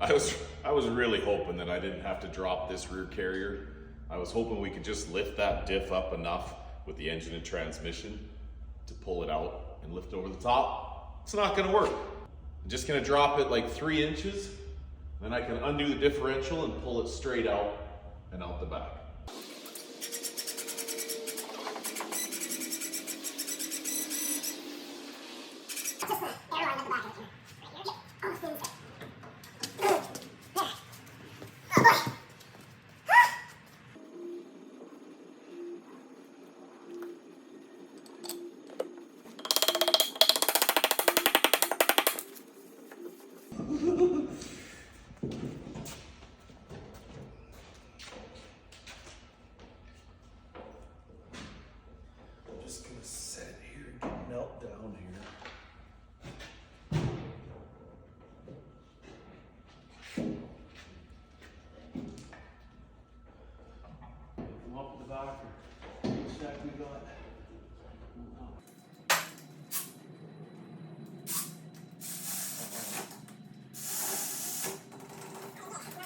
I was really hoping that I didn't have to drop this rear carrier. I was hoping we could just lift that diff up enough with the engine and transmission to pull it out and lift over the top. It's not gonna work. I'm just gonna drop it like 3 inches, then I can undo the differential and pull it straight out and out the back. Oh boy!